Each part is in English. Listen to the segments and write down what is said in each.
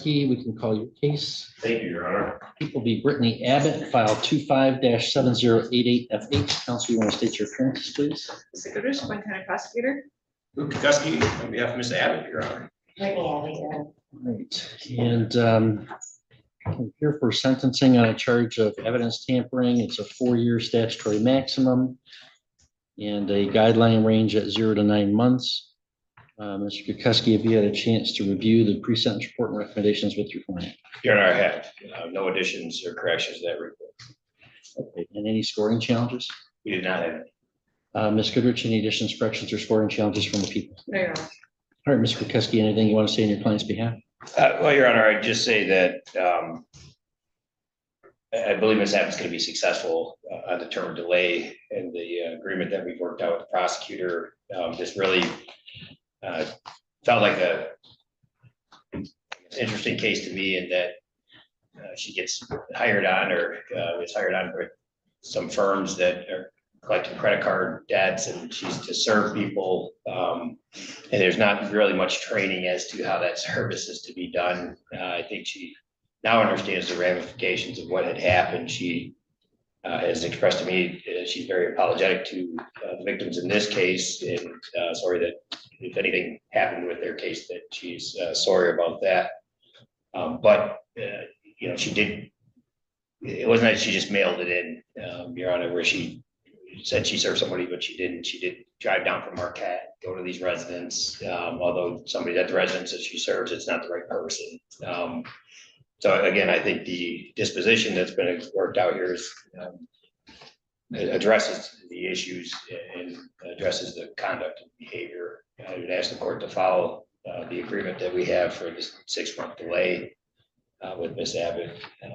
We can call your case. Thank you, Your Honor. People be Brittany Abbott, file 25-7088FH. Counsel, you want to state your appearances, please? Mr. Goodrich, Wayne County Prosecutor. Luke Kuski, on behalf of Ms. Abbott, Your Honor. Right, and I'm here for sentencing on a charge of evidence tampering. It's a 4-year statutory maximum and a guideline range at 0 to 9 months. Mr. Kuski, have you had a chance to review the pre-sentence report and recommendations with your client? Your Honor, I have no additions or corrections to that report. Okay, and any scoring challenges? We did not have any. Ms. Goodrich, any additions, corrections, or scoring challenges from the people? No, Your Honor. All right, Mr. Kuski, anything you want to say on your client's behalf? Well, Your Honor, I'd just say that I believe Ms. Abbott's going to be successful on the term of delay and the agreement that we've worked out with the prosecutor. This really felt like a interesting case to me in that she gets hired on or is hired on for some firms that are collecting credit card debts, and she's to serve people. And there's not really much training as to how that service is to be done. I think she now understands the ramifications of what had happened. She has expressed to me she's very apologetic to the victims in this case, and sorry that if anything happened with their case, that she's sorry about that. But you know, she did. It wasn't that she just mailed it in, Your Honor, where she said she served somebody, but she didn't. She did drive down from Marquette, go to these residents. Although somebody at the residence that she serves, it's not the right person. So again, I think the disposition that's been worked out here is addresses the issues and addresses the conduct and behavior. I would ask the court to follow the agreement that we have for this 6-month delay with Ms. Abbott at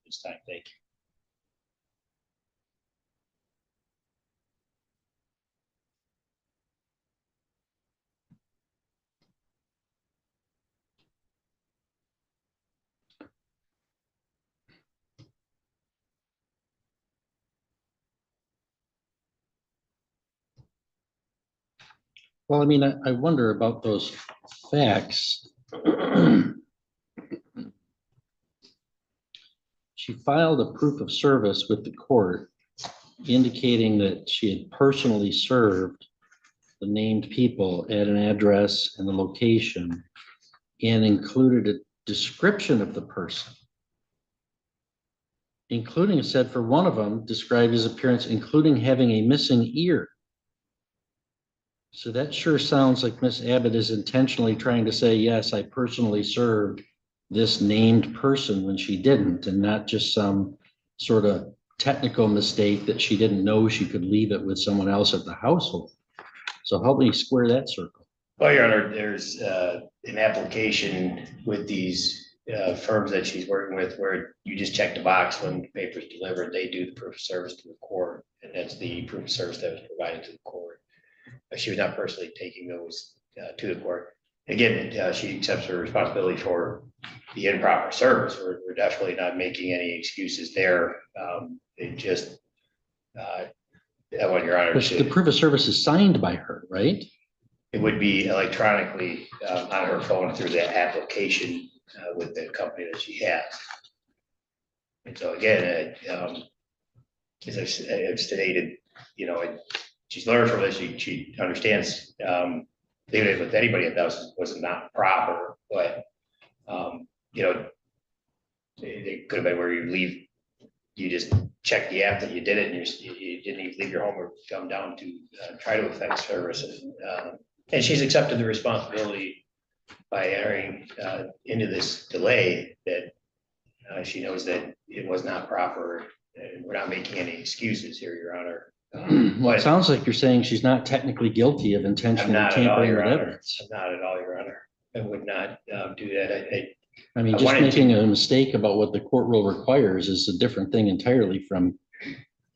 this time. Thank you. Well, I mean, I wonder about those facts. She filed a proof of service with the court indicating that she had personally served the named people at an address and the location, and included a description of the person, including, it said for one of them, described his appearance, including having a missing ear. So that sure sounds like Miss Abbott is intentionally trying to say, yes, I personally served this named person when she didn't, and not just some sort of technical mistake that she didn't know she could leave it with someone else at the household. So help me square that circle. Well, Your Honor, there's an application with these firms that she's working with where you just check the box when the paper is delivered. They do the proof of service to the court, and that's the proof of service that was provided to the court. She was not personally taking those to the court. Again, she accepts her responsibility for the improper service. We're definitely not making any excuses there. It just, I want Your Honor to. The proof of service is signed by her, right? It would be electronically on her phone through the application with the company that she has. And so again, as I've stated, you know, she's learned from this. She understands leaving it with anybody at the house was not proper, but you know, it could have been where you leave, you just check the app that you did it, and you didn't even leave your home or come down to try to affect services. And she's accepted the responsibility by entering into this delay that she knows that it was not proper, and we're not making any excuses here, Your Honor. Well, it sounds like you're saying she's not technically guilty of intentionally tampering with evidence. Not at all, Your Honor. I would not do that. I mean, just making a mistake about what the court rule requires is a different thing entirely from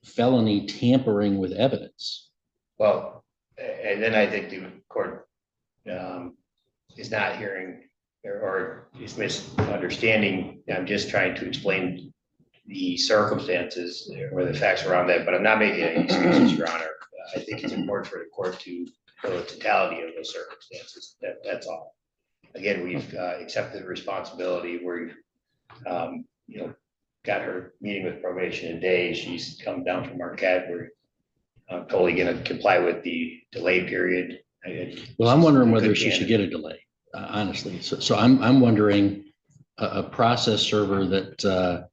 felony tampering with evidence. Well, and then I think the court is not hearing or is misunderstanding. I'm just trying to explain the circumstances or the facts around that, but I'm not making any excuses, Your Honor. I think it's important for the court to know the totality of those circumstances. That's all. again, we've accepted the responsibility. We've, got her meeting with probation today. She's come down from Marquette. We're totally going to comply with the delay period. Well, I'm wondering whether Good she should candidate. get a delay, honestly. So I'm wondering a process server that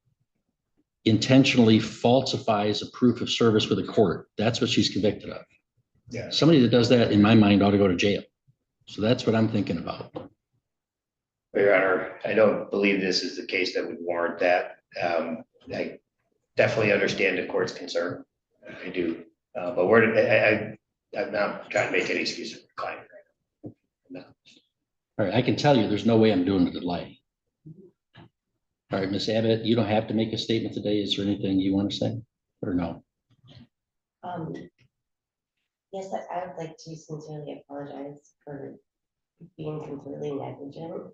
intentionally falsifies a proof of service with a court. That's what she's convicted of. Yeah. Somebody that does that, in my mind, ought to go to jail. So that's what I'm thinking about. Your Honor, I don't believe this is the case that would warrant that. I definitely understand the court's concern. I do. But I'm not trying to make any excuse for the client. No. All right, I can tell you, there's no way I'm doing a delay. All right, Ms. Abbott, you don't have to make a statement today. Is there anything you want to say or no? Yes, I would like to sincerely apologize for being completely negligent.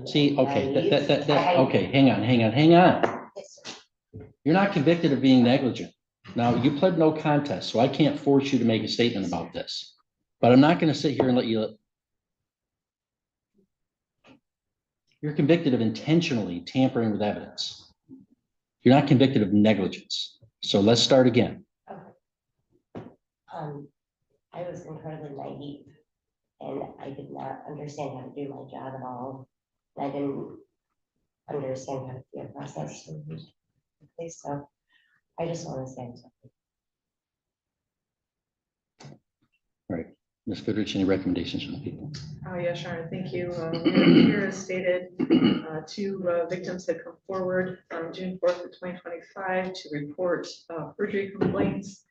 See, and okay, naive. okay, hang on. Yes, sir. You're not convicted of being negligent. Now, you pled no contest, so I can't force you to make a statement about this. But I'm not going to sit here and let you. You're convicted of intentionally tampering with evidence. You're not convicted of negligence. So let's start again. Okay. I was incredibly naive and I did not understand how to do my job at all. And I didn't understand how to be a process. So I just want to say something. All right, Ms. Goodrich, any recommendations from the people? Yes, Sharon, thank you. Here as stated, two victims had come forward on June 4th of 2025 to report perjury complaints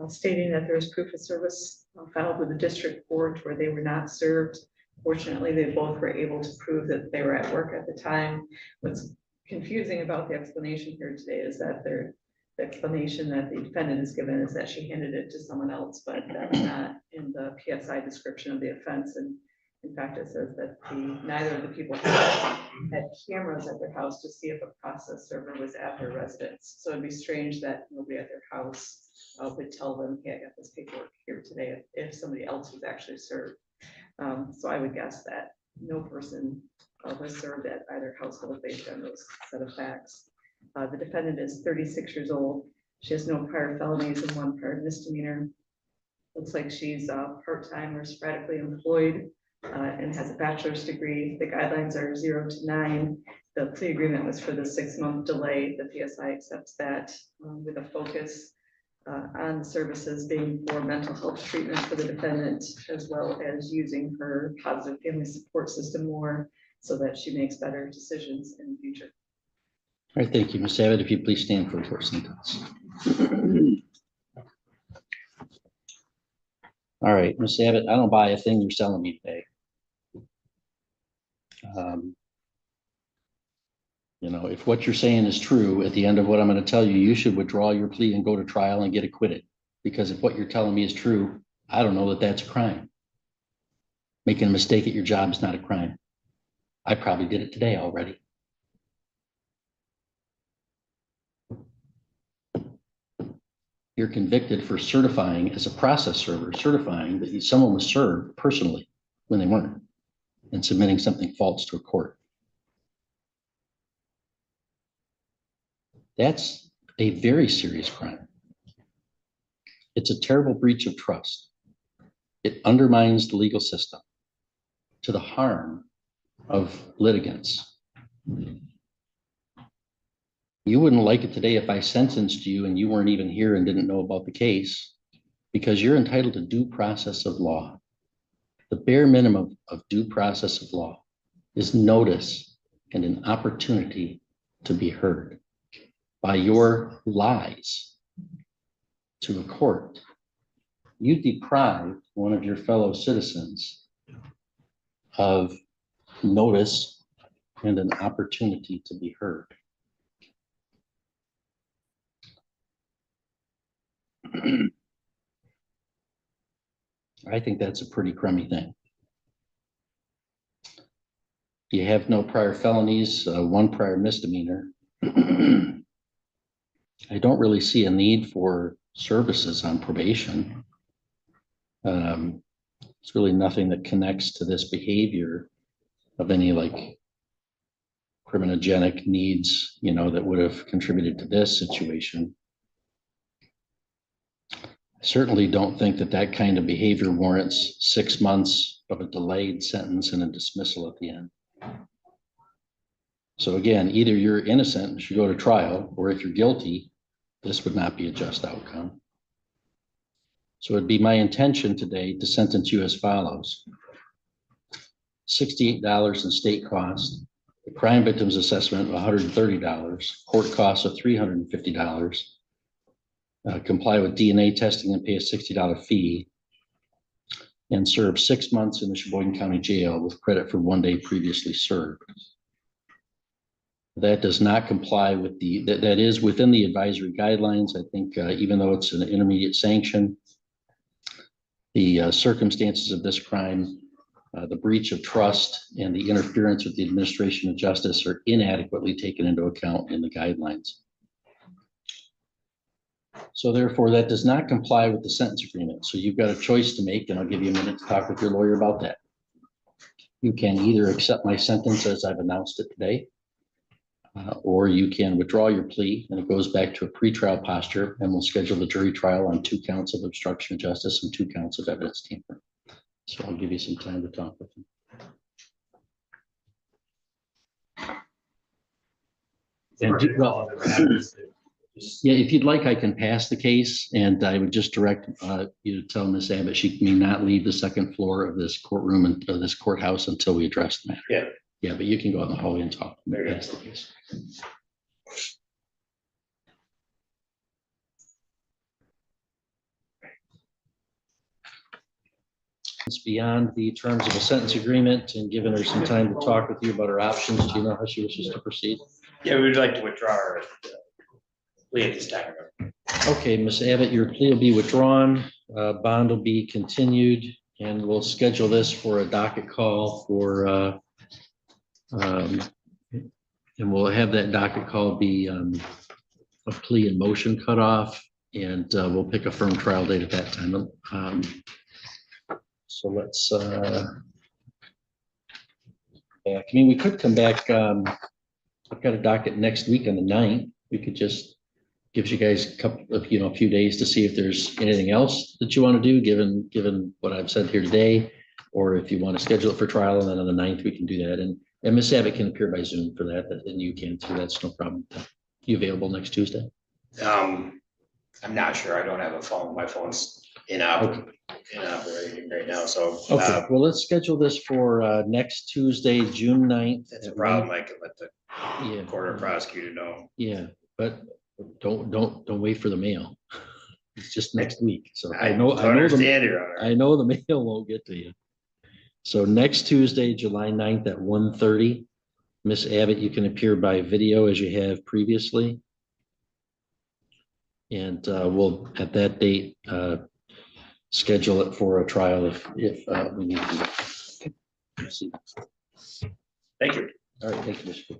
stating that there was proof of service filed with the district court where they were not served. Fortunately, they both were able to prove that they were at work at the time. What's confusing about the explanation here today is that the explanation that the defendant is given is that she handed it to someone else, but that's not in the PSI description of the offense. And in fact, it says that neither of the people had cameras at their house to see if a process server was at their residence. So it'd be strange that nobody at their house would tell them, hey, I got this paperwork here today if somebody else was actually served. So I would guess that no person was served at either household based on those set of facts. The defendant is 36 years old. She has no prior felonies and one prior misdemeanor. Looks like she's part-time or sporadically employed and has a bachelor's degree. The guidelines are 0 to 9. The plea agreement was for the 6-month delay. The PSI accepts that with a focus on the services being for mental health treatment for the defendant, as well as using her positive family support system more so that she makes better decisions in the future. All right, thank you. Ms. Abbott, if you please stand for a short sentence. All right, Ms. Abbott, I don't buy a thing you're selling me today. If what you're saying is true, at the end of what I'm going to tell you, you should withdraw your plea and go to trial and get acquitted. Because if what you're telling me is true, I don't know that that's a crime. Making a mistake at your job is not a crime. I probably did it today already. You're convicted for certifying as a process server, certifying that someone was served personally when they weren't, and submitting something false to a court. That's a very serious crime. It's a terrible breach of trust. It undermines the legal system to the harm of litigants. You wouldn't like it today if I sentenced you and you weren't even here and didn't know about the case, because you're entitled to due process of law. The bare minimum of due process of law is notice and an opportunity to be heard. By your lies to a court, you deprived one of your fellow citizens of notice and an opportunity to be heard. I think that's a pretty crummy thing. You have no prior felonies, one prior misdemeanor. I don't really see a need for services on probation. It's really nothing that connects to this behavior of any like criminogenic needs, you know, that would have contributed to this situation. I certainly don't think that that kind of behavior warrants 6 months of a delayed sentence and a dismissal at the end. So again, either you're innocent and should go to trial, or if you're guilty, this would not be a just outcome. So it'd be my intention today to sentence you as follows. $68 in state cost, the crime victim's assessment of $130, court costs of $350, comply with DNA testing and pay a $60 fee, and serve 6 months in the Sheboygan County Jail with credit for 1 day previously served. That does not comply with that is within the advisory guidelines. I think even though it's an intermediate sanction, the circumstances of this crime, the breach of trust and the interference with the administration of justice are inadequately taken into account in the guidelines. So therefore, that does not comply with the sentence agreement. So you've got a choice to make, and I'll give you a minute to talk with your lawyer about that. You can either accept my sentence as I've announced it today, or you can withdraw your plea, and it goes back to a pretrial posture, and we'll schedule the jury trial on 2 counts of obstruction of justice and 2 counts of evidence tampering. So I'll give you some time to talk with him. And yeah, if you'd like, I can pass the case, and I would just direct you to tell Ms. Abbott she may not leave the 2nd floor of this courtroom and of this courthouse until we address the matter. Yeah. Yeah, but you can go out in the hallway and talk. There you Pass the case. It's beyond the terms of a sentence agreement, and given her some time to talk with you about her options, do you know how she wishes to proceed? Yeah, we would like to withdraw our plea at this time. Okay, Ms. Abbott, your plea will be withdrawn, bond will be continued, and we'll schedule this for a docket call for, and we'll have that docket call be a plea and motion cutoff, and we'll pick a firm trial date at that time. So let's, back. I mean, we could come back, I've got a docket next week on the 9th. We could just, gives you guys a couple of, a few days to see if there's anything else that you want to do, given what I've said here today, or if you want to schedule it for trial, and then on the 9th, we can do that. And Ms. Abbott can appear by Zoom for that, and you can too. That's no problem. You available next Tuesday? I'm not sure. I don't have a phone. My phone's operating right now. So Okay, well, let's schedule this for next Tuesday, June 9th. that's a problem. I can let the court or prosecutor know. Yeah, but don't wait for the mail. It's just next week. So I know understand, Your Honor. I know the mail won't get to you. So next Tuesday, July 9th at 1:30, Miss Abbott, you can appear by video as you have previously. And we'll, at that date, schedule it for a trial if we need to. Thank you. All right, thank you, Mr.